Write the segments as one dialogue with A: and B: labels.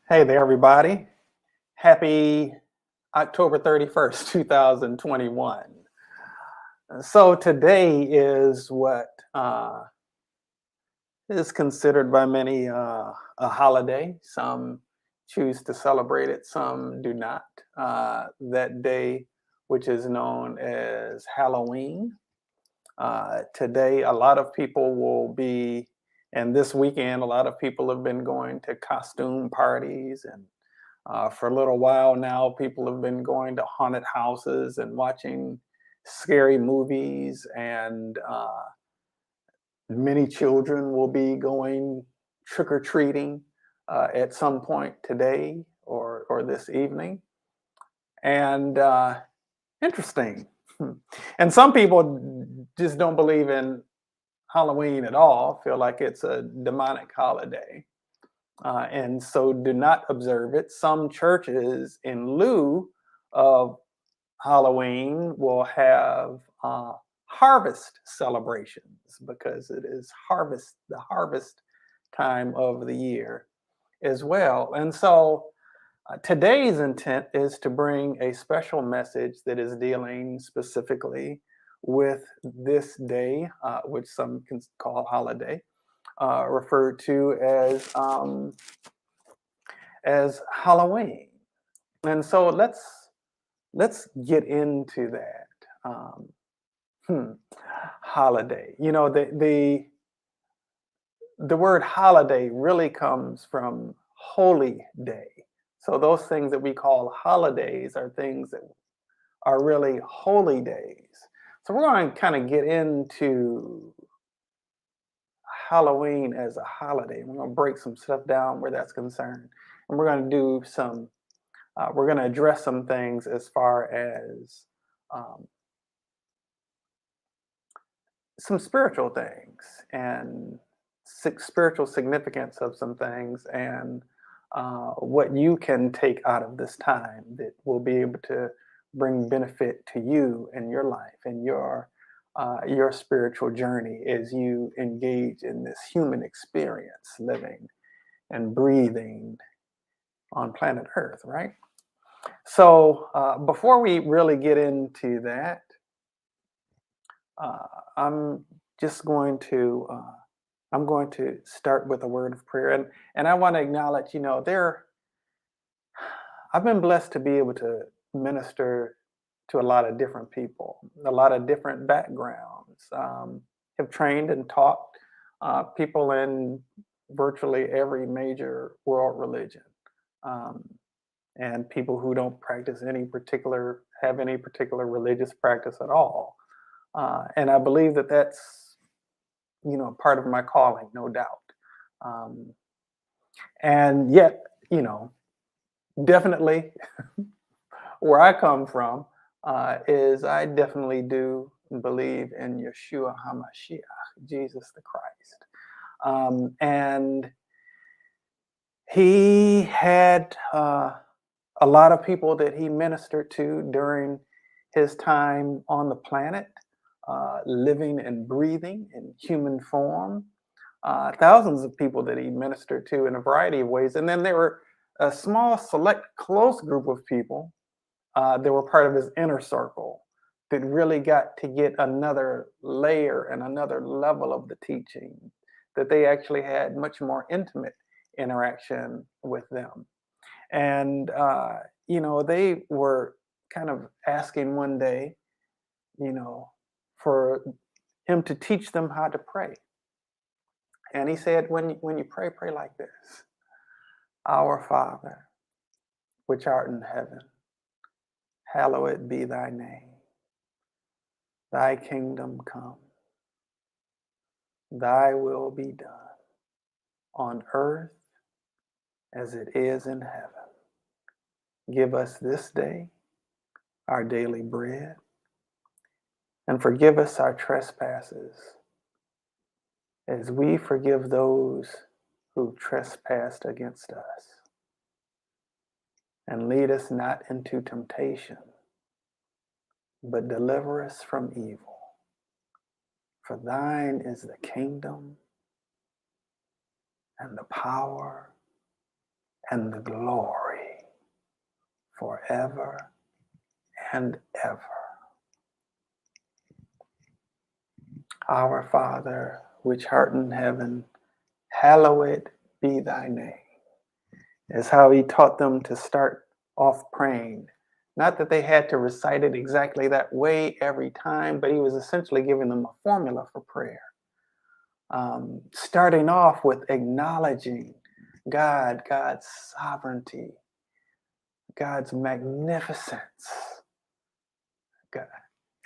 A: Hey there, everybody. Happy October 31st, 2021. So today is what is considered by many a holiday. Some choose to celebrate it, some do not. That day, which is known as Halloween. Today, a lot of people will be, and this weekend, a lot of people have been going to costume parties and for a little while now, people have been going to haunted houses and watching scary movies, and many children will be going trick or treating at some point today or this evening. And interesting. And some people just don't believe in Halloween at all, feel like it's a demonic holiday, and so do not observe it. Some churches, in lieu of Halloween, will have harvest celebrations because it is the harvest time of the year as well. And so today's intent is to bring a special message that is dealing specifically with this day, which some can call holiday, referred to as Halloween. And so let's get into that. Hmm, holiday. You know, the word holiday really comes from holy day. So those things that we call holidays are things that are really holy days. So we're going to kind of get into Halloween as a holiday. We're going to break some stuff down where that's concerned. And we're going to do we're going to address some things as far as um, some spiritual things and spiritual significance of some things, and what you can take out of this time that will be able to bring benefit to you in your life and your spiritual journey as you engage in this human experience, living and breathing on planet Earth, right? So before we really get into that, I'm just going to I'm going to start with a word of prayer, and I want to acknowledge, I've been blessed to be able to minister to a lot of different people, a lot of different backgrounds. Have trained and taught people in virtually every major world religion, um, and people who don't practice have any particular religious practice at all. And I believe that that's part of my calling, no doubt. Um, and yet, you know, definitely where I come from is I definitely do believe in Yeshua HaMashiach, Jesus the Christ. And he had a lot of people that he ministered to during his time on the planet, living and breathing in human form. Thousands of people that he ministered to in a variety of ways. And then there were a small, select, close group of people that were part of his inner circle that really got to get another layer and another level of the teaching, that they actually had much more intimate interaction with them. And, they were kind of asking one day, you know, for him to teach them how to pray. And he said, when you pray, pray like this: Our Father, which art in heaven, hallowed be thy name. Thy kingdom come, thy will be done on earth as it is in heaven. Give us this day our daily bread, and forgive us our trespasses as we forgive those who trespassed against us. And lead us not into temptation, but deliver us from evil. For thine is the kingdom and the power and the glory forever and ever. Our Father, which art in heaven, hallowed be thy name. Is how he taught them to start off praying. Not that they had to recite it exactly that way every time, but he was essentially giving them a formula for prayer. Starting off with acknowledging God's sovereignty, God's magnificence, God,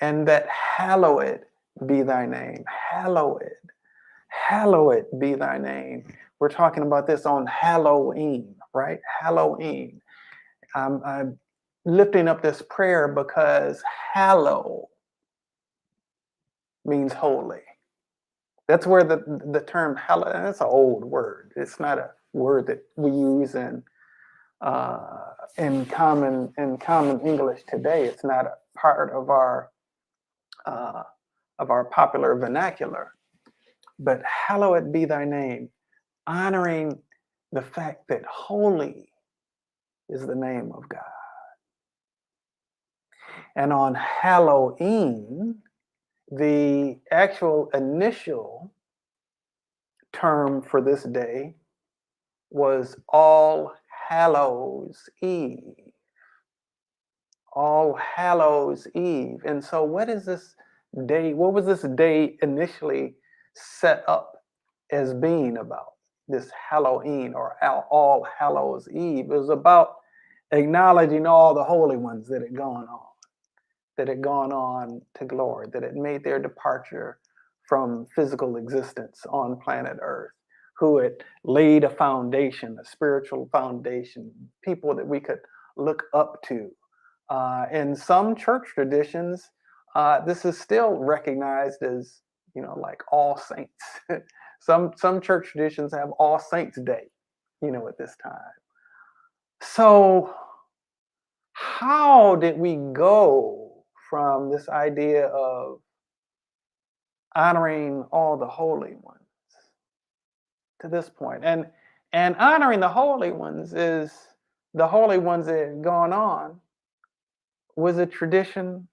A: and that hallowed be thy name. Hallowed be thy name. We're talking about this on Halloween, right? Halloween. I'm lifting up this prayer because hallow means holy. That's where the term hallow, that's an old word. It's not a word that we use in common English today. It's not a part of our popular vernacular. But hallowed be thy name, honoring the fact that holy is the name of God. And on Halloween, the actual initial term for this day was All Hallows Eve. All Hallows Eve. And so what is this day? What was this day initially set up as being about? This Halloween or All Hallows Eve. It was about acknowledging all the holy ones that had gone on to glory, that had made their departure from physical existence on planet Earth, who had laid a foundation, a spiritual foundation, people that we could look up to. In some church traditions, this is still recognized as, like All Saints. Some church traditions have All Saints Day, at this time. So how did we go from this idea of honoring all the holy ones to this point? And honoring the holy ones is the holy ones that had gone on was a tradition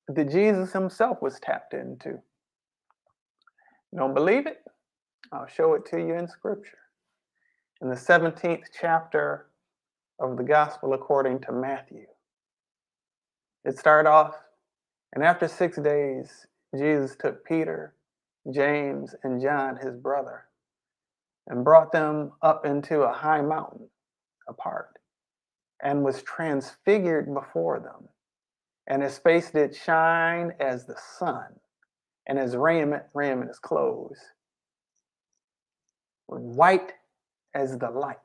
A: that Jesus himself was tapped into. You don't believe it? I'll show it to you in scripture. In the 17th chapter of the Gospel according to Matthew, it started off, and after 6 days, Jesus took Peter, James, and John, his brother, and brought them up into a high mountain apart, and was transfigured before them. And his face did shine as the sun, and his raiment, his clothes, were white as the light.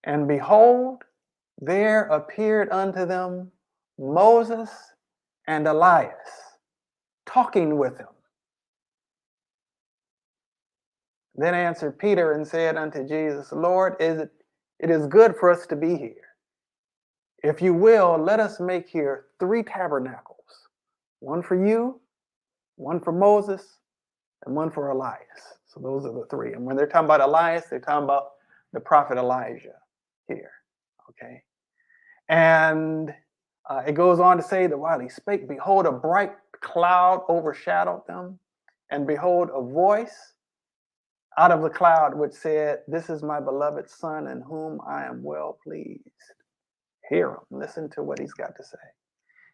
A: And behold, there appeared unto them Moses and Elias, talking with him. Then answered Peter and said unto Jesus, Lord, it is good for us to be here. If you will, let us make here 3 tabernacles, one for you, one for Moses, and one for Elias. So those are the 3. And when they're talking about Elias, they're talking about the prophet Elijah here. Okay. And it goes on to say that while he spake, behold, a bright cloud overshadowed them, and behold, a voice out of the cloud which said, This is my beloved Son, in whom I am well pleased. Hear him, listen to what he's got to say.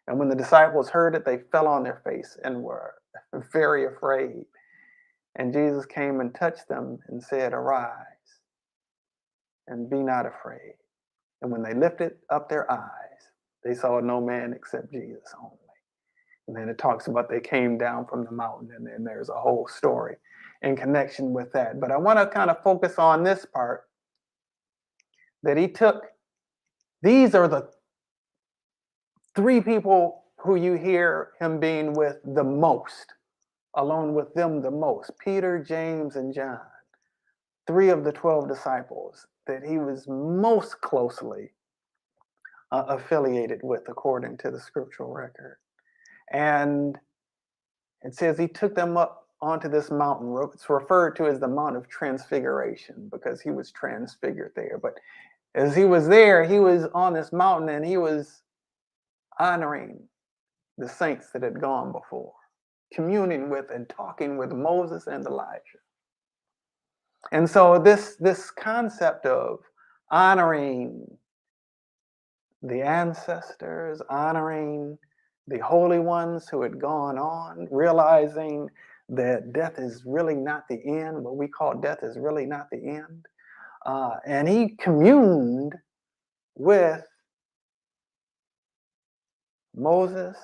A: And when the disciples heard it, they fell on their face and were very afraid. And Jesus came and touched them and said, Arise, and be not afraid. And when they lifted up their eyes, they saw no man except Jesus only. And then it talks about they came down from the mountain, and then there's a whole story in connection with that. But I want to kind of focus on this part, that he took, these are the 3 people who you hear him being with the most, alone with them the most, Peter, James, and John, 3 of the 12 disciples that he was most closely affiliated with according to the scriptural record. And it says he took them up onto this mountain. It's referred to as the Mount of Transfiguration because he was transfigured there. But as he was there, he was on this mountain and he was honoring the saints that had gone before, communing with and talking with Moses and Elijah. And so this concept of honoring the ancestors, honoring the holy ones who had gone on, realizing that death is really not the end, what we call death is really not the end. And he communed with Moses,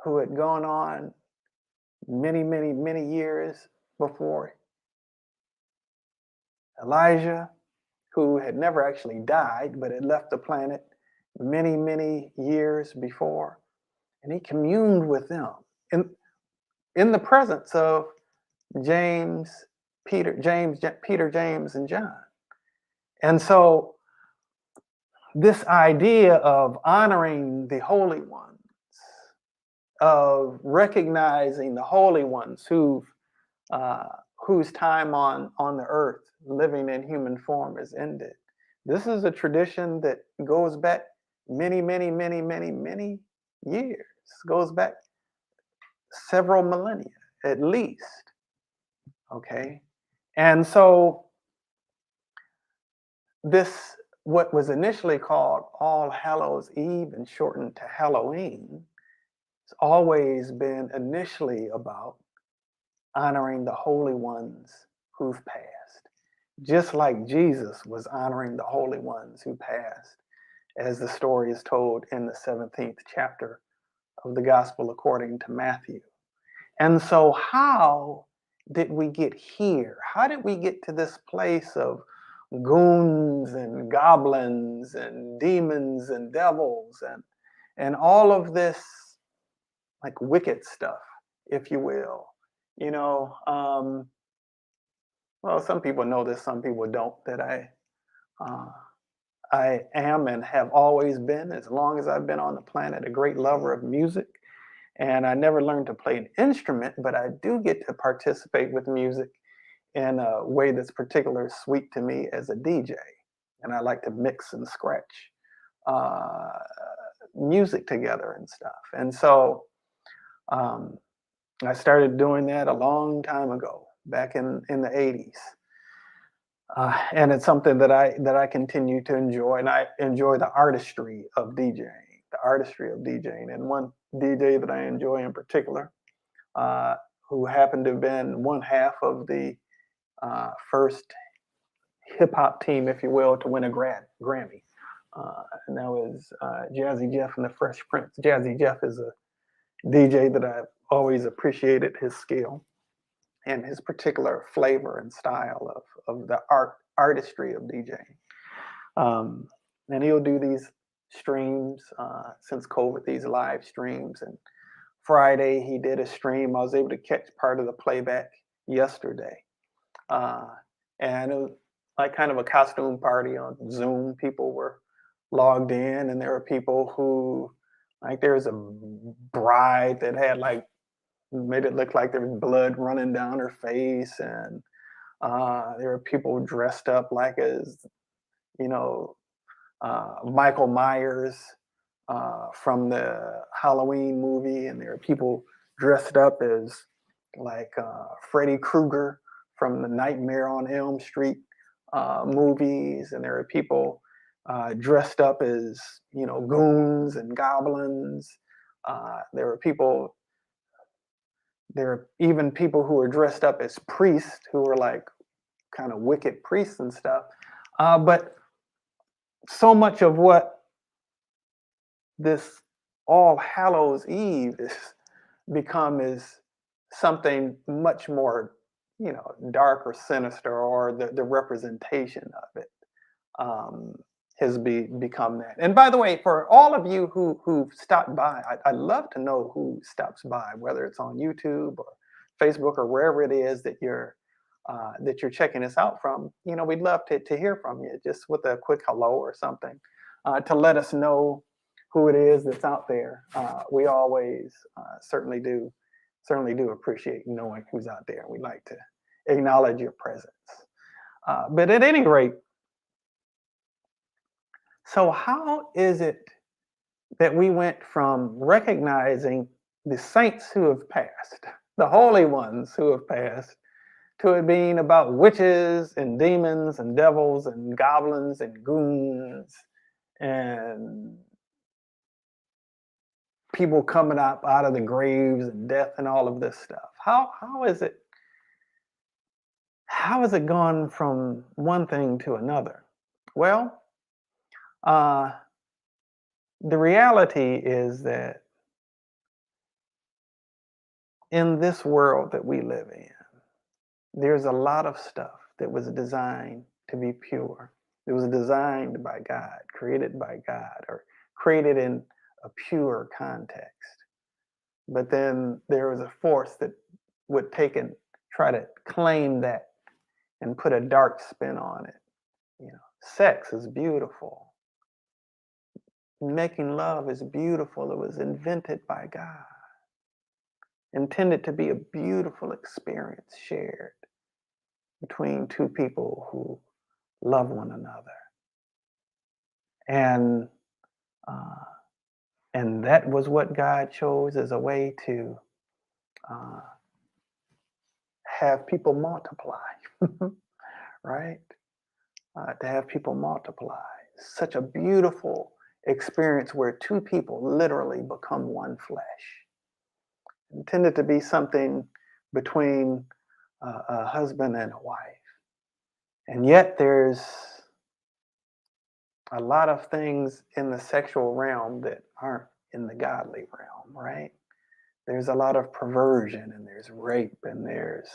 A: who had gone on many, many, many years before, Elijah, who had never actually died, but had left the planet many, many years before. And he communed with them in the presence of Peter, James, and John. And so this idea of honoring the holy ones, of recognizing the holy ones whose time on the earth, living in human form, is ended. This is a tradition that goes back many, many, many, many, many years. Goes back several millennia at least. Okay, and so this, what was initially called All Hallows Eve and shortened to Halloween, has always been initially about honoring the holy ones who've passed, just like Jesus was honoring the holy ones who passed, as the story is told in the 17th chapter of the Gospel according to Matthew. And so how did we get here? How did we get to this place of goons and goblins and demons and devils and all of this like wicked stuff, if you will? You know, well, some people know this, some people don't, that I am and have always been, as long as I've been on the planet, a great lover of music. And I never learned to play an instrument, but I do get to participate with music in a way that's particularly sweet to me as a DJ. And I like to mix and scratch music together and stuff. And so I started doing that a long time ago, back in the 80s. And it's something that I continue to enjoy, and I enjoy the artistry of DJing. And one DJ that I enjoy in particular, who happened to have been one half of the first hip hop team, if you will, to win a Grammy. And that was Jazzy Jeff and the Fresh Prince. Jazzy Jeff is a DJ that I've always appreciated his skill and his particular flavor and style of the artistry of DJing. And he'll do these streams since COVID, these live streams. And Friday he did a stream. I was able to catch part of the playback yesterday. And it was like kind of a costume party on Zoom. People were logged in, and there were people who, like, there's a bride that had like made it look like there was blood running down her face, and there were people dressed up like as, you know, Michael Myers from the Halloween movie, and there are people dressed up as like Freddy Krueger from the Nightmare on Elm Street movies, and there are people dressed up as, you know, goons and goblins. There are even people who are dressed up as priests, who are like kind of wicked priests and stuff. But so much of what this All Hallows Eve is become is something much more, you know, dark or sinister, or the representation of it has become that. And by the way, for all of you who stopped by, I'd love to know who stops by, whether it's on YouTube or Facebook or wherever it is that you're checking us out from. You know, we'd love to hear from you, just with a quick hello or something, to let us know who it is that's out there. We always certainly do certainly do appreciate knowing who's out there. We like to acknowledge your presence. But at any rate, so how is it that we went from recognizing the saints who have passed, the holy ones who have passed, to it being about witches and demons and devils and goblins and goons and people coming up out of the graves and death and all of this stuff? How is it? How has it gone from one thing to another? Well, uh, the reality is that in this world that we live in, there's a lot of stuff that was designed to be pure. It was designed by God, created by God, or created in a pure context. But then there was a force that would take and try to claim that and put a dark spin on it. You know, sex is beautiful. Making love is beautiful. It was invented by God, intended to be a beautiful experience shared between two people who love one another. And uh, and that was what God chose as a way to uh, have people multiply, right? To have people multiply. Such a beautiful experience where two people literally become one flesh. Intended to be something between a husband and a wife. And yet there's a lot of things in the sexual realm that aren't in the godly realm, right? There's a lot of perversion and there's rape and there's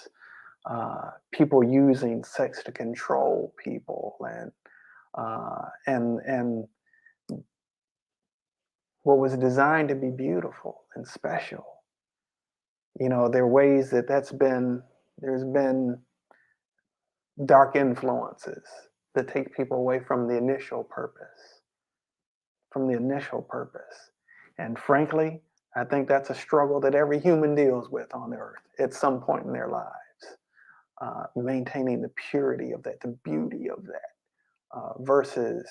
A: people using sex to control people and what was designed to be beautiful and special. You know, there are ways that there's been dark influences that take people away from the initial purpose, And frankly, I think that's a struggle that every human deals with on earth at some point in their lives, maintaining the purity of that, the beauty of that, versus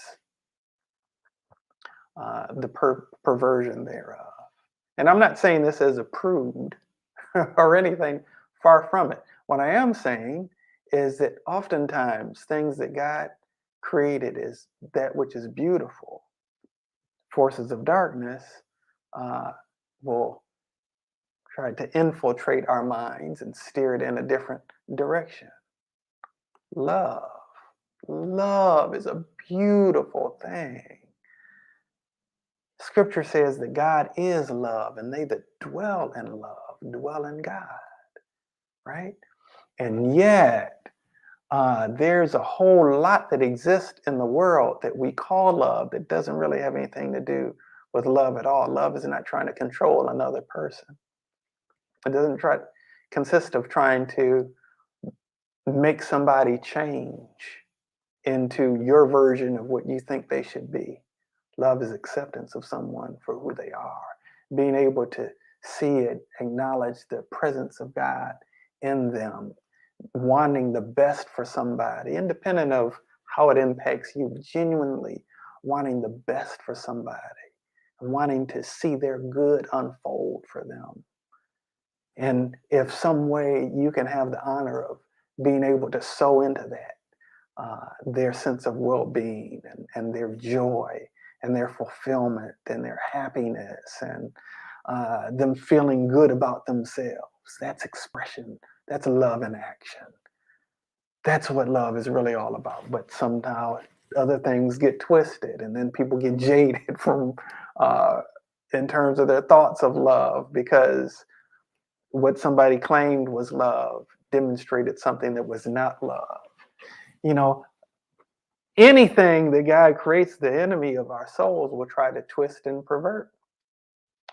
A: the perversion thereof. And I'm not saying this as a prude or anything, far from it. What I am saying is that oftentimes things that God created is that which is beautiful. Forces of darkness will try to infiltrate our minds and steer it in a different direction. Love. Love is a beautiful thing. Scripture says that God is love, and they that dwell in love dwell in God, right? And yet, there's a whole lot that exists in the world that we call love that doesn't really have anything to do with love at all. Love is not trying to control another person. It doesn't consist of trying to make somebody change into your version of what you think they should be. Love is acceptance of someone for who they are, being able to see it, acknowledge the presence of God in them, wanting the best for somebody, independent of how it impacts you, genuinely wanting the best for somebody, wanting to see their good unfold for them. And if some way you can have the honor of being able to sow into that, their sense of well-being and their joy and their fulfillment and their happiness and them feeling good about themselves. That's expression. That's love in action. That's what love is really all about. But somehow other things get twisted, and then people get jaded from in terms of their thoughts of love, because what somebody claimed was love demonstrated something that was not love. You know, anything that God creates, the enemy of our souls will try to twist and pervert,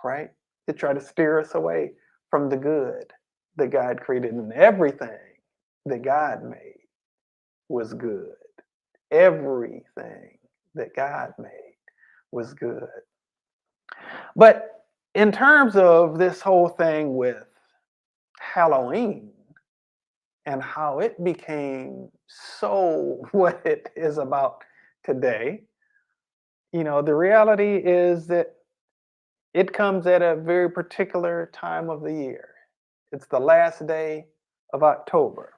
A: right? To try to steer us away from the good that God created. And everything that God made was good. Everything that God made was good. But in terms of this whole thing with Halloween and how it became so what it is about today, the reality is that it comes at a very particular time of the year. It's the last day of October.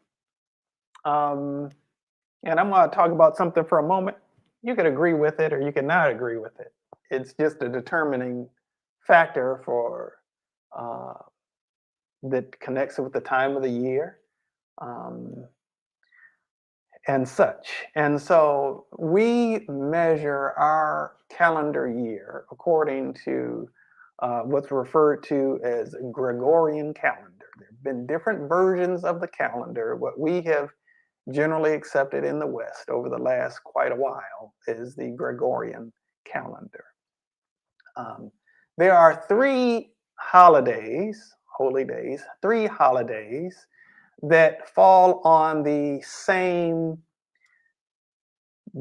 A: Um, and I'm going to talk about something for a moment. You could agree with it or you could not agree with it. It's just a determining factor for uh, that connects with the time of the year. Um, and such. And so we measure our calendar year according to what's referred to as Gregorian calendar. There have been different versions of the calendar. What we have generally accepted in the West over the last quite a while is the Gregorian calendar. Um, there are holy days, three holidays that fall on the same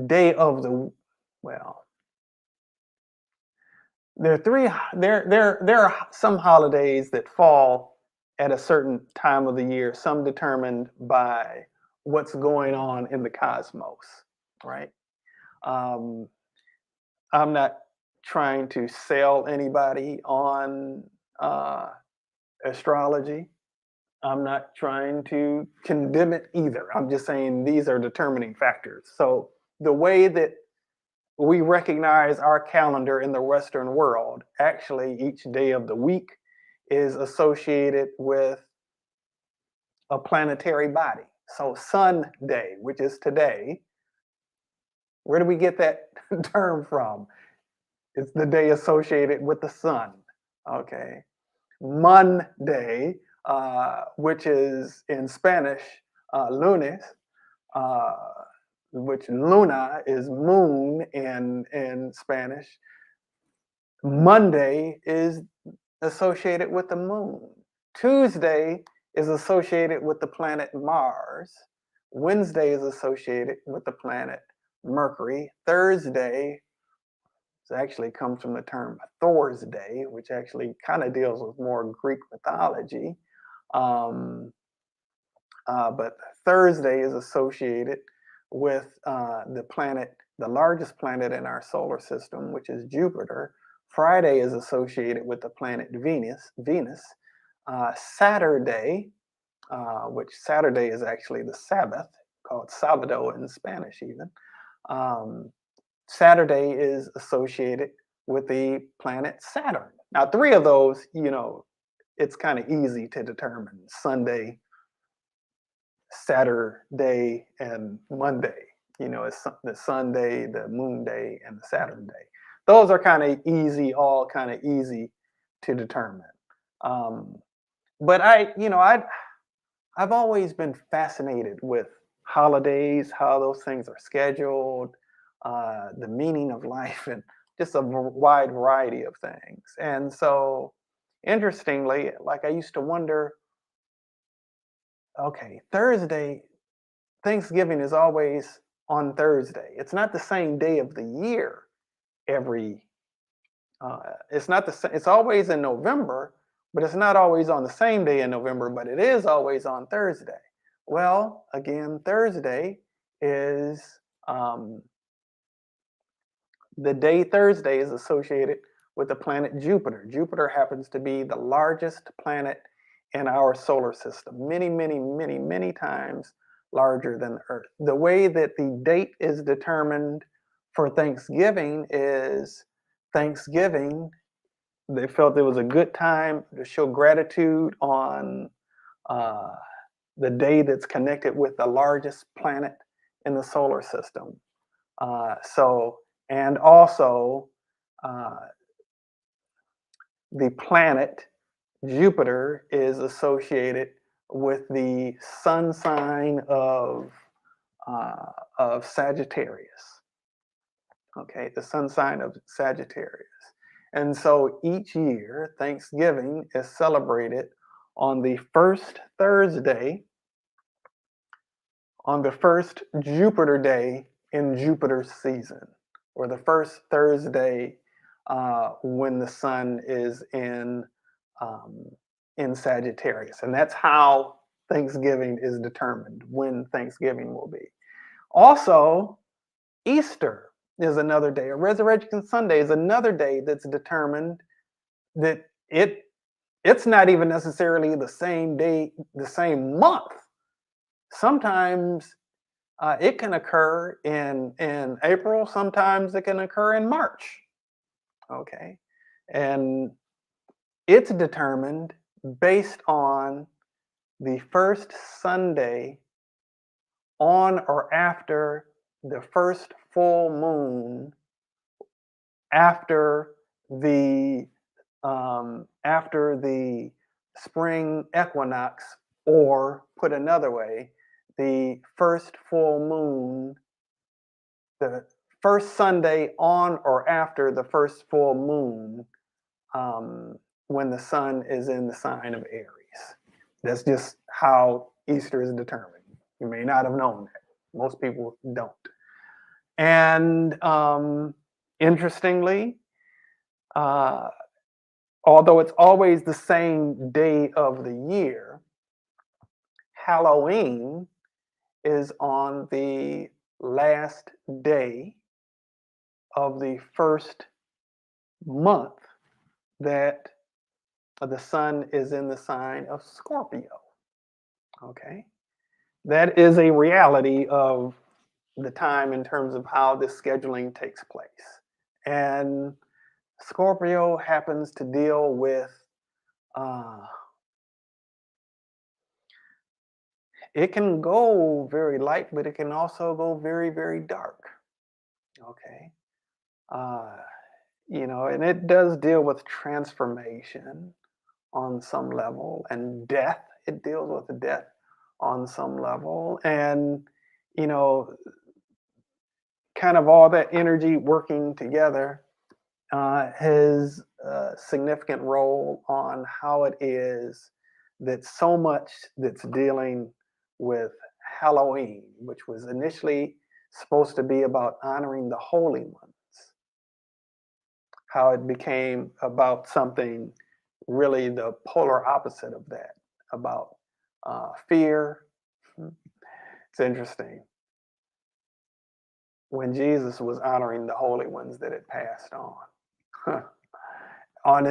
A: day of the well there are three there are some holidays that fall at a certain time of the year, some determined by what's going on in the cosmos, right? um, I'm not trying to sell anybody on uh, astrology. I'm not trying to condemn it either. I'm just saying these are determining factors. So the way that we recognize our calendar in the Western world, actually, each day of the week is associated with a planetary body. So, Sunday, which is today, where do we get that term from? It's the day associated with the sun. Okay. Monday, which is in Spanish, lunes, uh, which luna is moon in Spanish. Monday is associated with the moon. Tuesday is associated with the planet Mars. Wednesday is associated with the planet Mercury. Thursday actually comes from the term Thor's Day, which actually kind of deals with more Greek mythology. Um, but Thursday is associated with the largest planet in our solar system, which is Jupiter. Friday is associated with the planet Venus. Saturday, which Saturday is actually the Sabbath, called Sábado in Spanish even. Saturday is associated with the planet Saturn. Now, three of those, it's kind of easy to determine: Sunday, Saturday, and Monday. It's the Sunday, the Moon Day, and the Saturn Day. Those are all kind of easy to determine. Um, but I've always been fascinated with holidays, how those things are scheduled, the meaning of life, and just a wide variety of things. And so, interestingly, like I used to wonder, okay, Thanksgiving is always on Thursday. It's not the same day of the year every. It's not the same. It's always in November, but it's not always on the same day in November. But it is always on Thursday. Well, again, Thursday is the day Thursday is associated with the planet Jupiter. Jupiter happens to be the largest planet in our solar system, many, many, many, many times larger than the Earth. The way that the date is determined for Thanksgiving is Thanksgiving. They felt it was a good time to show gratitude on uh, the day that's connected with the largest planet in the solar system. And also uh, the planet Jupiter is associated with the sun sign of Sagittarius. Okay, the sun sign of Sagittarius. And so each year, Thanksgiving is celebrated on the first Thursday, on the first Jupiter day in Jupiter's season, or the first Thursday when the sun is um, in Sagittarius. And that's how Thanksgiving is determined, when Thanksgiving will be. Also, Easter is another day, or Resurrection Sunday is another day that's determined that it's not even necessarily the same day, the same month. Sometimes it can occur in April, sometimes it can occur in March. Okay. And it's determined based on the first Sunday on or after the first full moon after the spring equinox, or put another way, the first full moon, the first Sunday on or after the first full moon, when the sun is in the sign of Aries. That's just how Easter is determined. You may not have known that. Most people don't. And interestingly, although it's always the same day of the year, Halloween is on the last day of the first month that the sun is in the sign of Scorpio. Okay. That is a reality of the time in terms of how this scheduling takes place. And Scorpio happens to deal with it can go very light, but it can also go very, very dark. Okay. And it does deal with transformation on some level, and death. It deals with the death on some level. And, kind of all that energy working together has a significant role on how it is that so much that's dealing with Halloween, which was initially supposed to be about honoring the holy ones, how it became about something really the polar opposite of that, about fear. It's interesting. When Jesus was honoring the holy ones that had passed on, on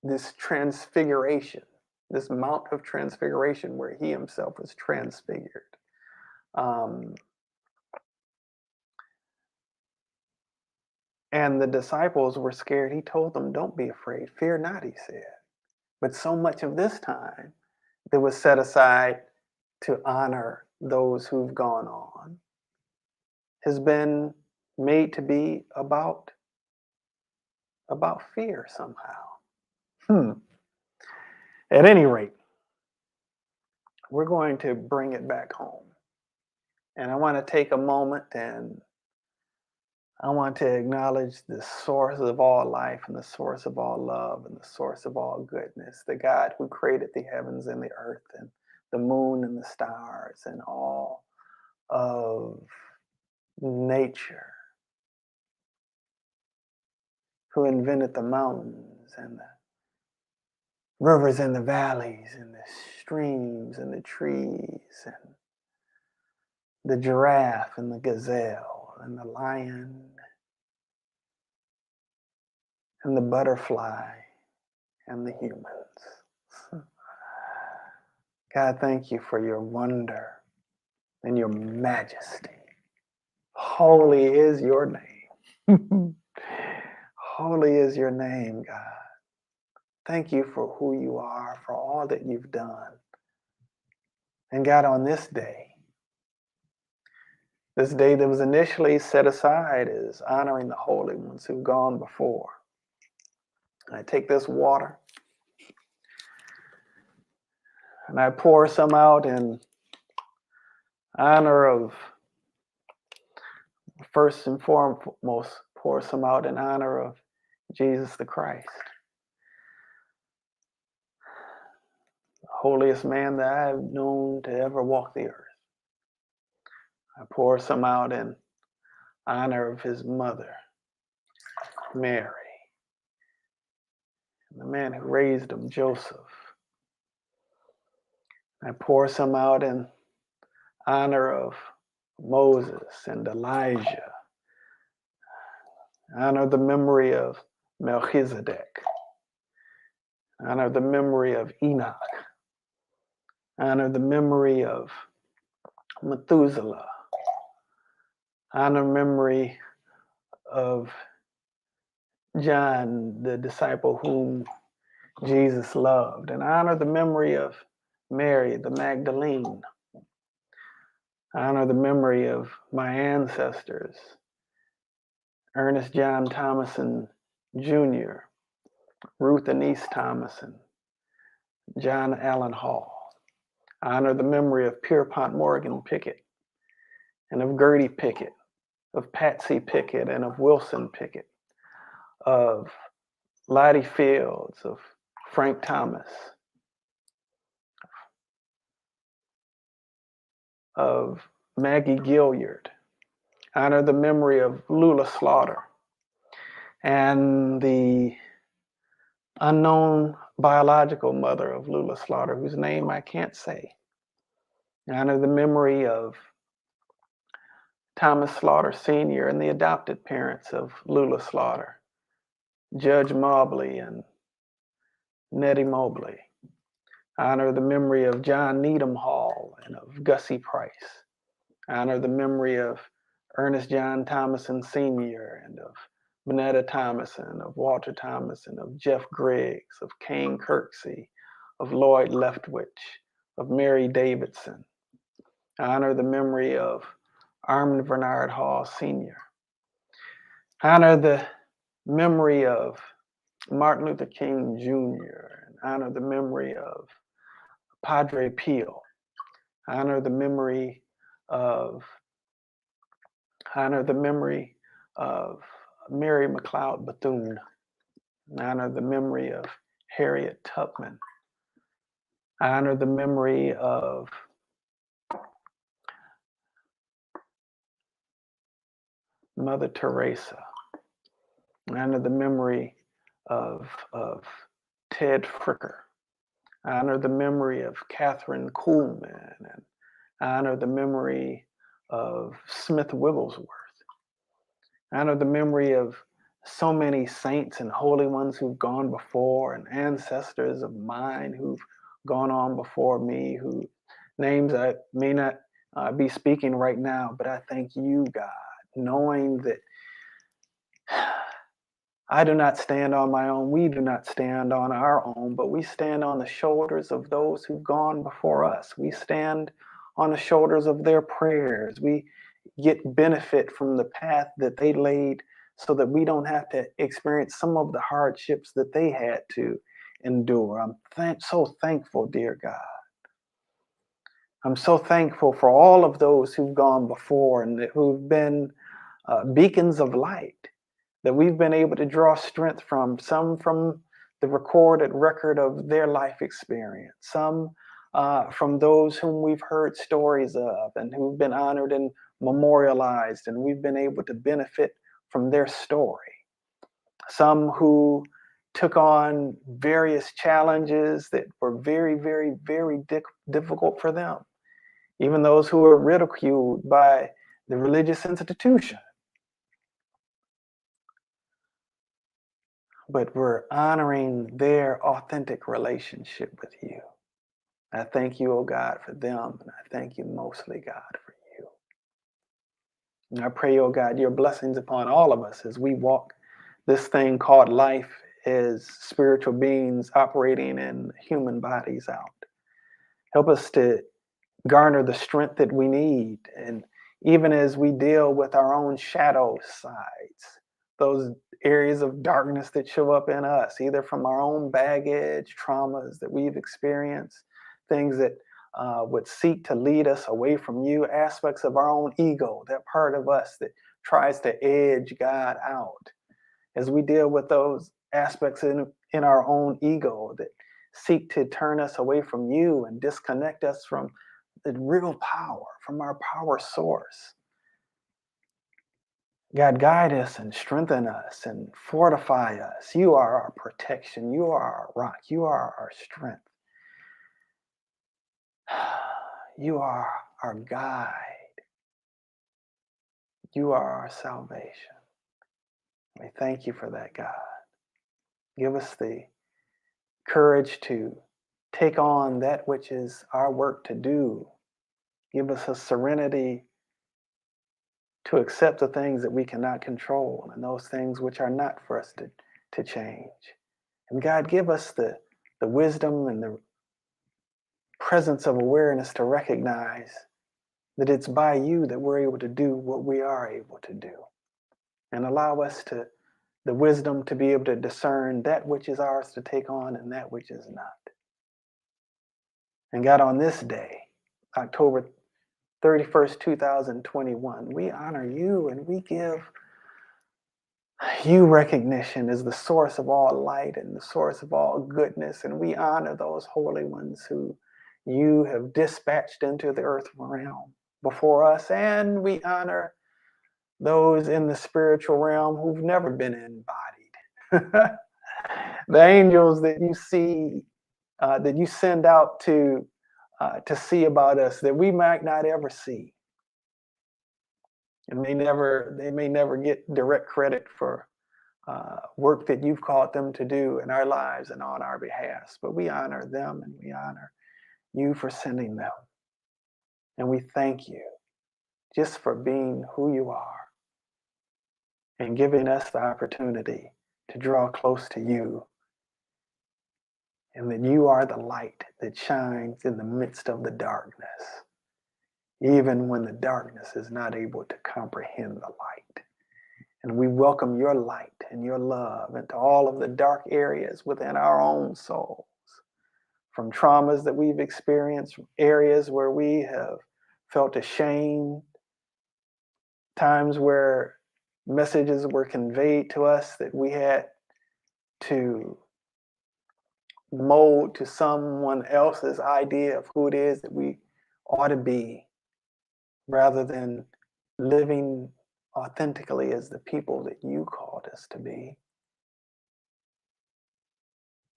A: this transfiguration, this Mount of Transfiguration where he himself was transfigured. And the disciples were scared. He told them, "Don't be afraid. Fear not," he said. But so much of this time that was set aside to honor those who've gone on has been made to be about fear somehow. At any rate, we're going to bring it back home. And I want to take a moment and I want to acknowledge the source of all life and the source of all love and the source of all goodness, the God who created the heavens and the earth and the moon and the stars and all of nature, who invented the mountains and the rivers and the valleys and the streams and the trees and the giraffe and the gazelle and the lion and the butterfly and the humans. God, thank you for your wonder and your majesty. Holy is your name. Holy is your name, God. Thank you for who you are, for all that you've done. And God, on this day that was initially set aside as honoring the holy ones who've gone before, I take this water and I pour some out in honor of, first and foremost, pour some out in honor of Jesus the Christ, the holiest man that I've known to ever walk the earth. I pour some out in honor of his mother, Mary, the man who raised him, Joseph. I pour some out in honor of Moses and Elijah. Honor the memory of Melchizedek. Honor the memory of Enoch. Honor the memory of Methuselah. Honor memory of John, the disciple whom Jesus loved. And honor the memory of Mary, the Magdalene. Honor the memory of my ancestors, Ernest John Thomason Jr., Ruth Anise Thomason, John Allen Hall. Honor the memory of Pierpont Morgan Pickett, and of Gertie Pickett, of Patsy Pickett, and of Wilson Pickett, of Lottie Fields, of Frank Thomas, of Maggie Gilliard. Honor the memory of Lula Slaughter and the unknown biological mother of Lula Slaughter, whose name I can't say. Honor the memory of Thomas Slaughter Sr. and the adopted parents of Lula Slaughter, Judge Mobley and Nettie Mobley. Honor the memory of John Needham Hall and of Gussie Price. Honor the memory of Ernest John Thomason Sr. and of Bonetta Thomason, of Walter Thomason, of Jeff Griggs, of Kane Kirksey, of Lloyd Leftwich, of Mary Davidson. Honor the memory of Armand Bernard Hall Sr. Honor the memory of Martin Luther King Jr. and honor the memory of Padre Pio. Honor the memory of Mary McLeod Bethune. Honor the memory of Harriet Tubman. Honor the memory of Mother Teresa. Honor the memory of Ted Fricker. Honor the memory of Catherine Kuhlman, and honor the memory of Smith Wigglesworth. Honor the memory of so many saints and holy ones who've gone before, and ancestors of mine who've gone on before me, whose names I may not be speaking right now, but I thank you, God, knowing that I do not stand on my own. We do not stand on our own, but we stand on the shoulders of those who've gone before us. We stand on the shoulders of their prayers. We get benefit from the path that they laid so that we don't have to experience some of the hardships that they had to endure. I'm so thankful, dear God. I'm so thankful for all of those who've gone before and who've been beacons of light, that we've been able to draw strength from, some from the recorded record of their life experience, some from those whom we've heard stories of and who've been honored and memorialized, and we've been able to benefit from their story. Some who took on various challenges that were very, very, very difficult for them. Even those who were ridiculed by the religious institution. But we're honoring their authentic relationship with you. I thank you, oh God, for them, and I thank you mostly, God, for you. And I pray, oh God, your blessings upon all of us as we walk this thing called life as spiritual beings operating in human bodies out. Help us to garner the strength that we need, and even as we deal with our own shadow sides, those areas of darkness that show up in us, either from our own baggage, traumas that we've experienced, things that would seek to lead us away from you, aspects of our own ego, that part of us that tries to edge God out. As we deal with those aspects in our own ego that seek to turn us away from you and disconnect us from the real power, from our power source. God, guide us and strengthen us and fortify us. You are our protection. You are our rock. You are our strength. You are our guide. You are our salvation. We thank you for that, God. Give us the courage to take on that which is our work to do. Give us a serenity to accept the things that we cannot control and those things which are not for us to change. And God, give us the wisdom and the presence of awareness to recognize that it's by you that we're able to do what we are able to do. And allow us the wisdom to be able to discern that which is ours to take on and that which is not. And God, on this day, October 31st, 2021, we honor you and we give you recognition as the source of all light and the source of all goodness. And we honor those holy ones who you have dispatched into the earth realm before us. And we honor those in the spiritual realm who've never been embodied. The angels that you see, that you send out to see about us, that we might not ever see. And they may never get direct credit for work that you've called them to do in our lives and on our behalf. But we honor them and we honor you for sending them. And we thank you just for being who you are and giving us the opportunity to draw close to you. And that you are the light that shines in the midst of the darkness, even when the darkness is not able to comprehend the light. And we welcome your light and your love into all of the dark areas within our own souls, from traumas that we've experienced, from areas where we have felt ashamed, times where messages were conveyed to us that we had to mold to someone else's idea of who it is that we ought to be, rather than living authentically as the people that you called us to be.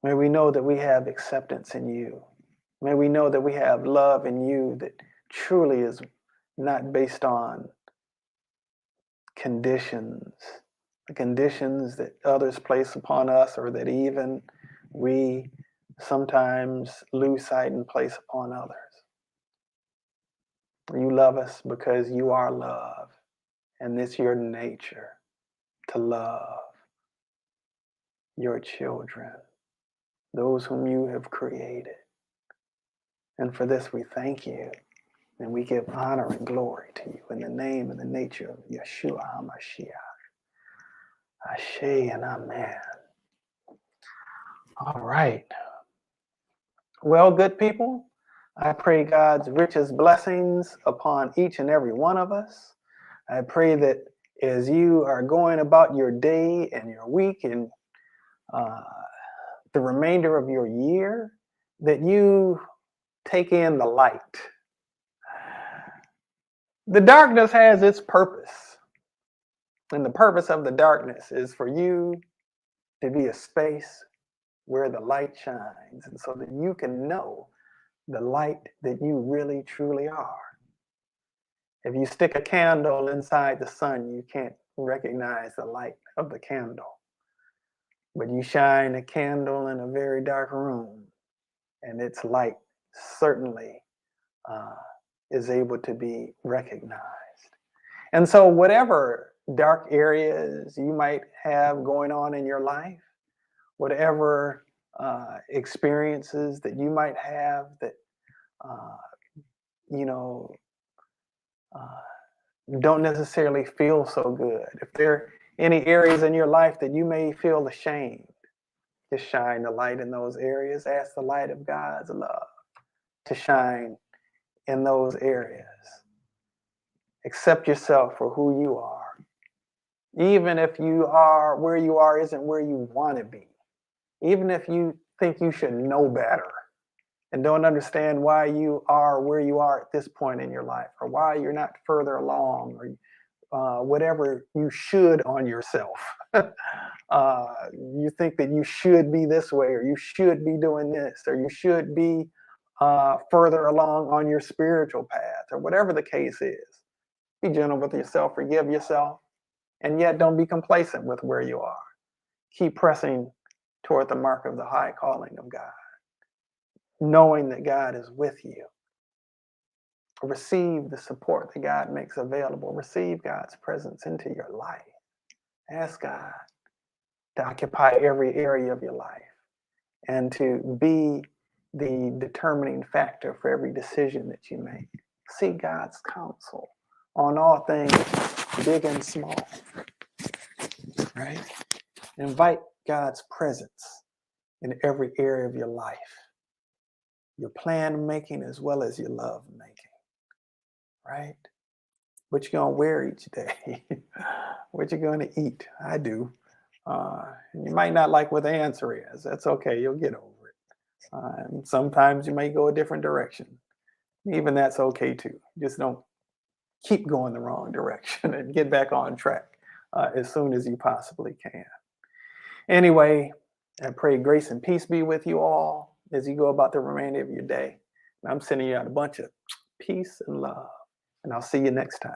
A: May we know that we have acceptance in you. May we know that we have love in you that truly is not based on conditions, the conditions that others place upon us, or that even we sometimes lose sight and place upon others. You love us because you are love, and it's your nature to love your children, those whom you have created. And for this we thank you, and we give honor and glory to you in the name and the nature of Yeshua HaMashiach. Ashe and Amen. All right. Well, good people, I pray God's richest blessings upon each and every one of us. I pray that as you are going about your day and your week and the remainder of your year, that you take in the light. The darkness has its purpose. And the purpose of the darkness is for you to be a space where the light shines, and so that you can know the light that you really truly are. If you stick a candle inside the sun, you can't recognize the light of the candle. But you shine a candle in a very dark room, and its light certainly is able to be recognized. And so whatever dark areas you might have going on in your life, whatever experiences that you might have that, don't necessarily feel so good. If there are any areas in your life that you may feel ashamed, just shine the light in those areas. Ask the light of God's love to shine in those areas. Accept yourself for who you are. Even if you are where you are isn't where you want to be. Even if you think you should know better and don't understand why you are where you are at this point in your life, or why you're not further along, or whatever you should on yourself. You think that you should be this way, or you should be doing this, or you should be further along on your spiritual path, or whatever the case is. Be gentle with yourself, forgive yourself, and yet don't be complacent with where you are. Keep pressing toward the mark of the high calling of God, knowing that God is with you. Receive the support that God makes available. Receive God's presence into your life. Ask God to occupy every area of your life and to be the determining factor for every decision that you make. Seek God's counsel on all things, big and small, right? Invite God's presence in every area of your life, your plan making as well as your love making, right? What you gonna wear each day? What you gonna eat? I do. And you might not like what the answer is. That's okay. You'll get over it. And sometimes you may go a different direction. Even that's okay too. Just don't keep going the wrong direction and get back on track as soon as you possibly can. Anyway, I pray grace and peace be with you all as you go about the remainder of your day. And I'm sending you out a bunch of peace and love. And I'll see you next time.